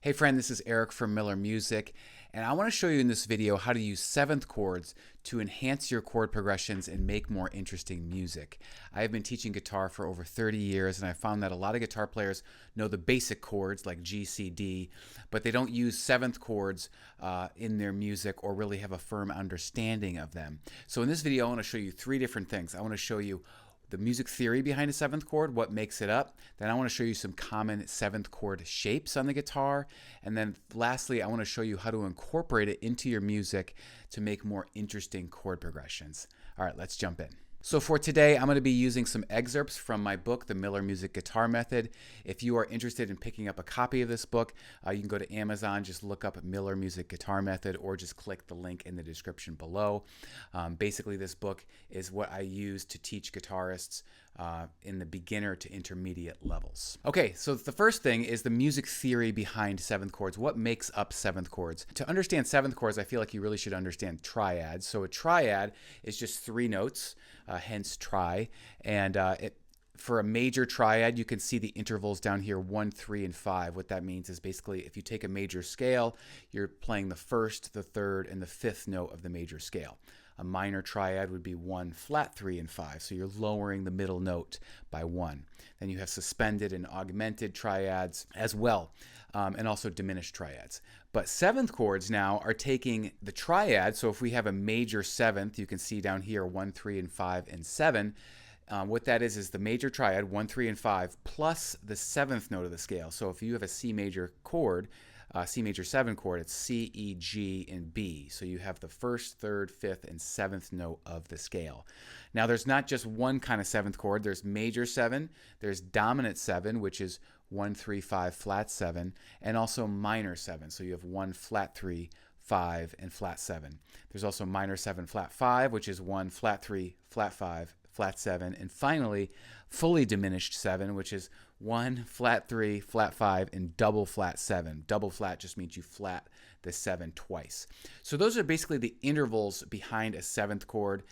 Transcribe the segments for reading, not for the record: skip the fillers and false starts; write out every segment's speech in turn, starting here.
Hey friend, this is Eric from Miller Music, and I want to show you in this video how to use 7th chords to enhance your chord progressions and make more interesting music. I have been teaching guitar for over 30 years, and I found that a lot of guitar players know the basic chords like G, C, D, but they don't use 7th chords in their music or really have a firm understanding of them. So in this video, I want to show you three different things. I want to show you the music theory behind a 7th chord, what makes it up. Then I want to show you some common 7th chord shapes on the guitar. And then lastly, I want to show you how to incorporate it into your music to make more interesting chord progressions. All right, let's jump in. So for today, I'm going to be using some excerpts from my book, The Miller Music Guitar Method. If you are interested in picking up a copy of this book, you can go to Amazon, just look up Miller Music Guitar Method, or just click the link in the description below. Basically, this book is what I use to teach guitarists in the beginner to intermediate levels. Okay, so the first thing is the music theory behind 7th chords. What makes up 7th chords? To understand 7th chords, I feel like you really should understand triads. So a triad is just 3 notes, hence tri. And for a major triad, you can see the intervals down here, 1, 3, and 5. What that means is basically if you take a major scale, you're playing the 1st, the 3rd, and the 5th note of the major scale. A minor triad would be 1 flat 3 and 5, so you're lowering the middle note by 1. Then you have suspended and augmented triads as well, and also diminished triads. But 7th chords now are taking the triad, so if we have a major 7th, you can see down here 1, 3, and 5, and 7. What that is the major triad, 1, 3, and 5, plus the 7th note of the scale. So if you have a C major chord, C major 7 chord, it's C, E, G, and B. So you have the 1st, 3rd, 5th, and 7th note of the scale. Now there's not just one kind of 7th chord. There's major 7, there's dominant 7, which is 1, 3, 5, flat 7, and also minor 7. So you have 1 flat 3, 5, and flat 7. There's also minor 7 flat 5, which is 1 flat 3, flat 5, flat 7, and finally fully diminished 7, which is 1 flat 3, flat 5, and double flat 7. Double flat just means you flat the 7 twice. So those are basically the intervals behind a 7th chord.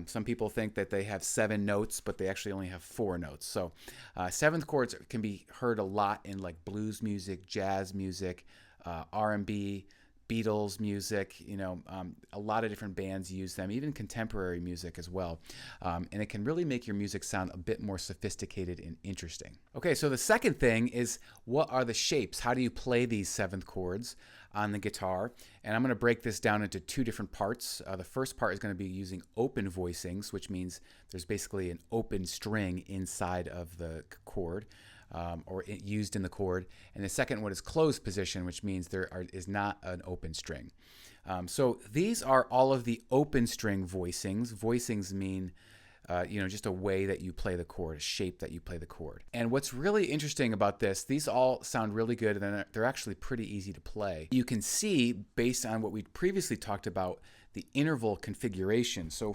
Some people think that they have 7 notes, but they actually only have 4 notes. So 7th chords can be heard a lot in like blues music, jazz music, R&B, Beatles music, a lot of different bands use them, even contemporary music as well. And it can really make your music sound a bit more sophisticated and interesting. Okay, so the second thing is, what are the shapes? How do you play these 7th chords on the guitar? And I'm going to break this down into 2 different parts. The first part is going to be using open voicings, which means there's basically an open string inside of the chord. Or used in the chord. And the second one is closed position, which means is not an open string. So these are all of the open string voicings. Voicings mean just a way that you play the chord, a shape that you play the chord. And what's really interesting about this, these all sound really good, and they're actually pretty easy to play. You can see, based on what we previously talked about, the interval configuration. So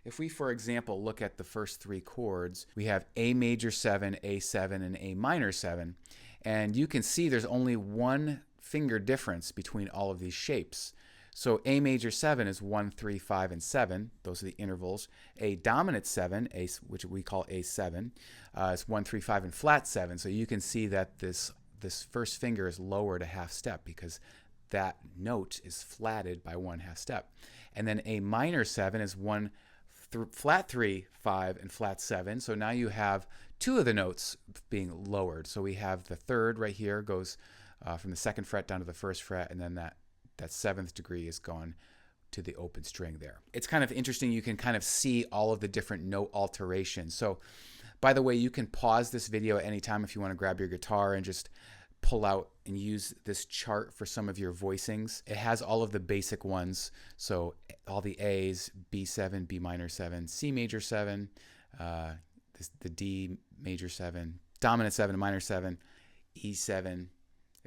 if we for example look at the first 3 chords, we have A major 7, A7, and A minor 7, and you can see there's only 1 finger difference between all of these shapes. So A major 7 is 1, 3, 5, and 7. Those are the intervals. A dominant 7, which we call A7, is 1, 3, 5, and flat 7. So you can see that this first finger is lowered a half step because that note is flatted by 1 half step. And then A minor 7 is 1 flat 3, 5, and flat 7. So now you have 2 of the notes being lowered. So we have the 3rd right here goes from the 2nd fret down to the 1st fret, and then that 7th degree is gone to the open string there. It's kind of interesting. You can kind of see all of the different note alterations. So by the way, you can pause this video at any time if you want to grab your guitar and just pull out and use this chart for some of your voicings. It has all of the basic ones, so all the A's, B7, B minor 7, C major 7, the D major 7, dominant 7, minor 7, E7,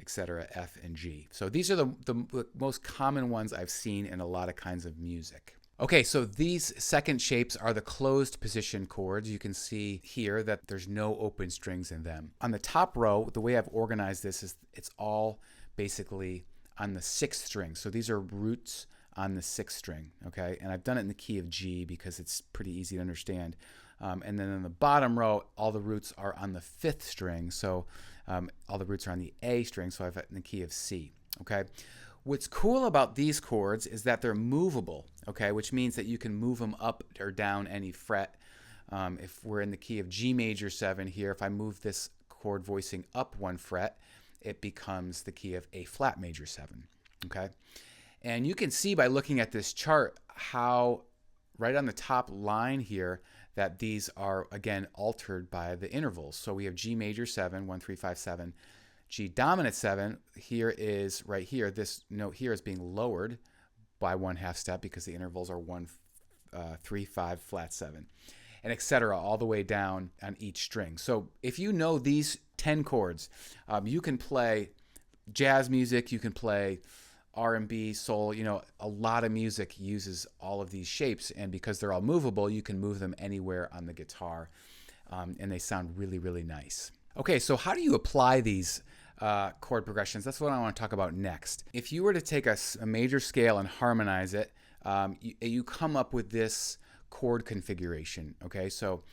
etc., F and G. So these are the most common ones I've seen in a lot of kinds of music. Okay, so these second shapes are the closed position chords. You can see here that there's no open strings in them. On the top row, the way I've organized this is it's all basically on the 6th string. So these are roots on the 6th string, okay? And I've done it in the key of G because it's pretty easy to understand. And then on the bottom row, all the roots are on the 5th string. So All the roots are on the A string, so I have it in the key of C. Okay. What's cool about these chords is that they're movable, okay, which means that you can move them up or down any fret. If we're in the key of G major 7 here, if I move this chord voicing up 1 fret, it becomes the key of A flat major 7, okay? And you can see by looking at this chart how right on the top line here that these are, again, altered by the intervals. So we have G major 7, 1, 3, 5, 7. G dominant 7 here is right here. This note here is being lowered by 1/2 step because the intervals are 1, 3, 5, flat 7, and etc. all the way down on each string. So if you know these 10 chords, you can play jazz music, you can play R&B, soul, you know, a lot of music uses all of these shapes, and because they're all movable, you can move them anywhere on the guitar, and they sound really, really nice. Okay, so how do you apply these chord progressions? That's what I want to talk about next. If you were to take a major scale and harmonize it, you come up with this chord configuration, okay? So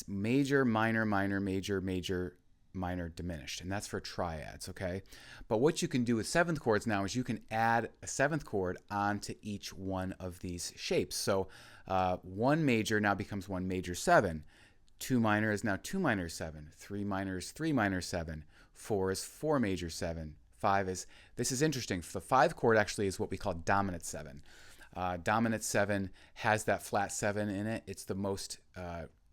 major, minor, minor, major, major, minor, diminished, and that's for triads, okay? But what you can do with 7th chords now is you can add a 7th chord onto each one of these shapes. So 1 major now becomes 1 major 7. 2 minor is now 2 minor 7. 3 minor is 3 minor 7. 4 is 4 major 7. 5 is, this is interesting, the 5 chord actually is what we call dominant 7. Dominant 7 has that flat 7 in it. It's the most,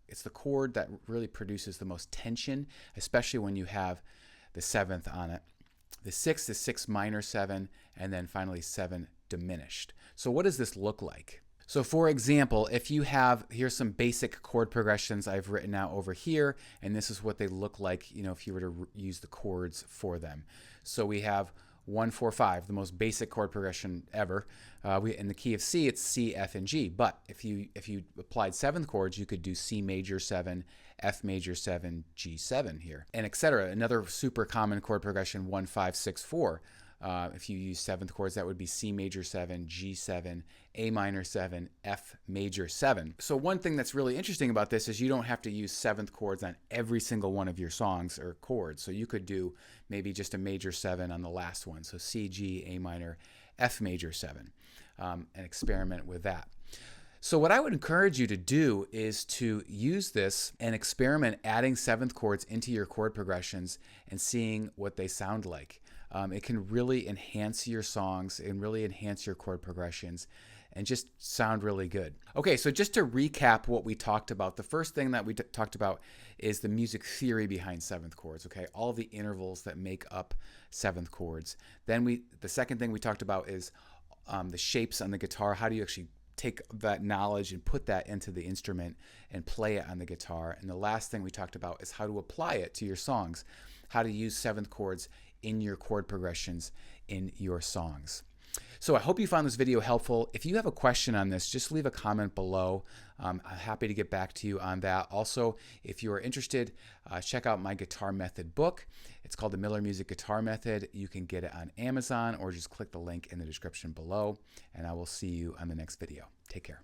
it's the chord that really produces the most tension, especially when you have the 7th on it. The 6th is 6 minor 7, and then finally 7 diminished. So what does this look like? So for example, if you have, here's some basic chord progressions I've written out over here, and this is what they look like, you know, if you were to use the chords for them. So we have 1, 4, 5, the most basic chord progression ever. In the key of C, it's C, F, and G. But if you applied 7th chords, you could do C major 7, F major 7, G7 here, and etc. Another super common chord progression, 1, 5, 6, 4. If you use 7th chords, that would be C major 7, G7, A minor 7, F major 7. So one thing that's really interesting about this is you don't have to use 7th chords on every single one of your songs or chords. So you could do maybe just a major 7 on the last one. So C, G, A minor, F major 7, and experiment with that. So what I would encourage you to do is to use this and experiment adding 7th chords into your chord progressions and seeing what they sound like. It can really enhance your songs and really enhance your chord progressions and just sound really good. Okay, so just to recap what we talked about, the first thing that we talked about is the music theory behind 7th chords, okay? All of the intervals that make up 7th chords. Then the second thing we talked about is the shapes on the guitar. How do you actually take that knowledge and put that into the instrument and play it on the guitar? And the last thing we talked about is how to apply it to your songs, how to use 7th chords in your chord progressions in your songs. So I hope you found this video helpful. If you have a question on this, just leave a comment below. I'm happy to get back to you on that. Also, if you are interested, check out my Guitar Method book. It's called the Miller Music Guitar Method. You can get it on Amazon or just click the link in the description below, and I will see you on the next video. Take care.